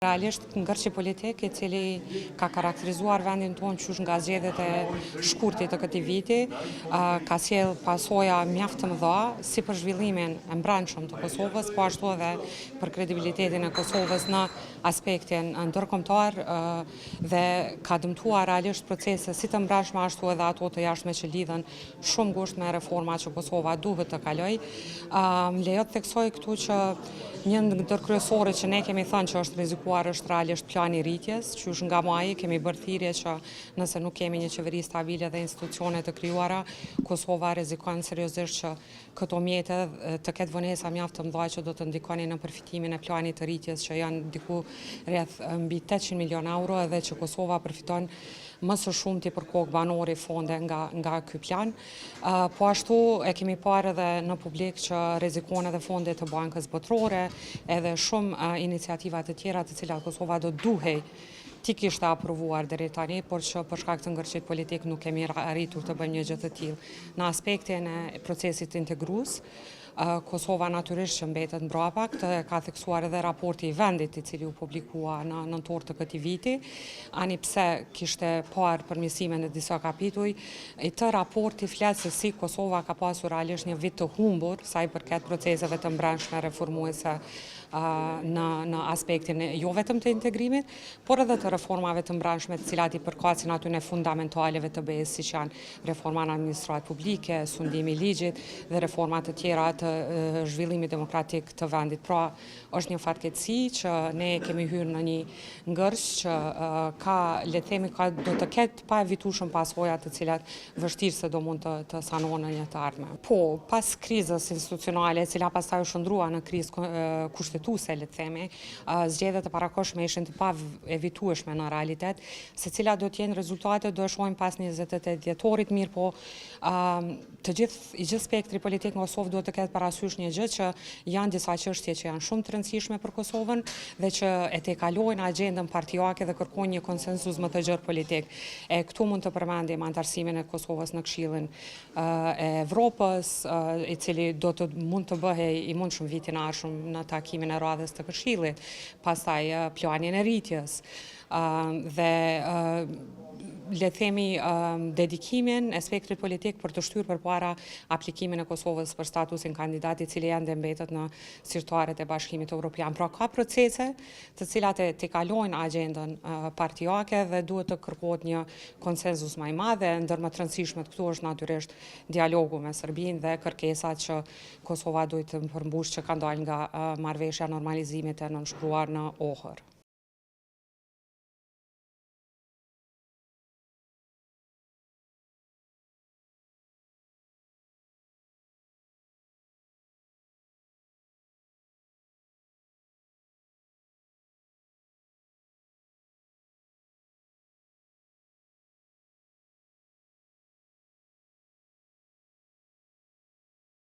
Realisht ngërçi politik I cili ka karakterizuar vendin tonë qysh nga zgjedhjet e shkurtit të këtij viti, ka sjell pasoja mjaft të mëdha si për zhvillimin e mbrëmshëm të Kosovës, po ashtu edhe për kredibilitetin e Kosovës në aspektin ndërkombëtar dhe ka dëmtuar realisht procese si të mbrëmshme ashtu edhe ato të jashtme që lidhen shumë ngushtë me reformat që Kosova duhet të kalojë. Më lejo të theksoj këtu që një ndër kryesorët që ne kemi thënë që është rrezikuar është realisht plani I rritjes, qysh nga maji kemi bërë thirrje që nëse nuk kemi një qeveri stabile dhe institucione të krijuara, Kosova rrezikon seriozisht që këto mjete të ketë vonesa mjaft të mëdha që do të ndikonin në përfitimin e planit të rritjes që janë diku rreth mbi 800 milion euro edhe që Kosova përfiton më së shumti për kokë banori fonde nga ky plan. Po ashtu e kemi parë edhe në publik që rrezikon edhe fonde të Bankës Botërore, edhe shumë iniciativa të tjera të cilat Kosova do duhej ti kishte aprovuar deri tani, por që për shkak të ngërçit politik nuk kemi arritur të bëjmë një gjë të tillë. Në aspektin e procesit integrues, Kosova natyrisht që mbetet mbrapa, këtë ka theksuar edhe raporti I vendit I cili u publikua në nëntor të këtij viti, ani pse kishte parë përmirësime në disa kapituj, I të raporti flet se si Kosova ka pasur realisht një vit të humbur sa I përket proceseve të mbrëmshme reformuese në aspektin jo vetëm të integrimit, por edhe të reformave të mbrëmshme të cilat I përkasin atyne fundamentaleve të BE-s, siç janë reforma në administratë publike, sundimi I ligjit dhe reforma të tjera të zhvillimit demokratik të vendit. Pra, është një fatkeqësi që ne kemi hyrë në një ngërç që le të themi do të ketë pa evitueshëm pasoja të cilat vështirë se do mund të sanohen në një të ardhmen. Po, pas krizës institucionale, e cila pastaj u shndrua në krizë kushtetuese, le të themi, zgjedhjet e parakohshme ishin të pa evitueshme në realitet, se cilat do të jenë rezultatet do e shohim pas 28 dhjetorit, mirë po I gjithë spektri politik në Kosovë duhet të ketë parasysh një gjë që janë disa çështje që janë shumë të rëndësishme për Kosovën dhe që e tejkalojnë agjendën partijake dhe kërkojnë një konsensus më të gjerë politik. E këtu mund të përmendim anëtarësimin e Kosovës në Këshillin e Evropës, I cili mund të bëhej I mundshëm vitin e ardhshëm në takimin e radhës të Këshillit, pastaj planin e rritjes dhe le të themi dedikimin e spektrit politik për të shtyrë përpara aplikimin e Kosovës për statusin kandidati I cili ende mbetet në zyrtaret e Bashkimit Evropian. Pra ka procese të cilat e tejkalojnë agjendën partijake dhe duhet të kërkohet një konsenzus më I madh dhe ndër më të rëndësishmet këtu është natyrisht dialogu me Serbinë dhe kërkesat që Kosova duhet të përmbush që kanë dalë nga marrëveshja normalizimit e nënshkruar në Ohër.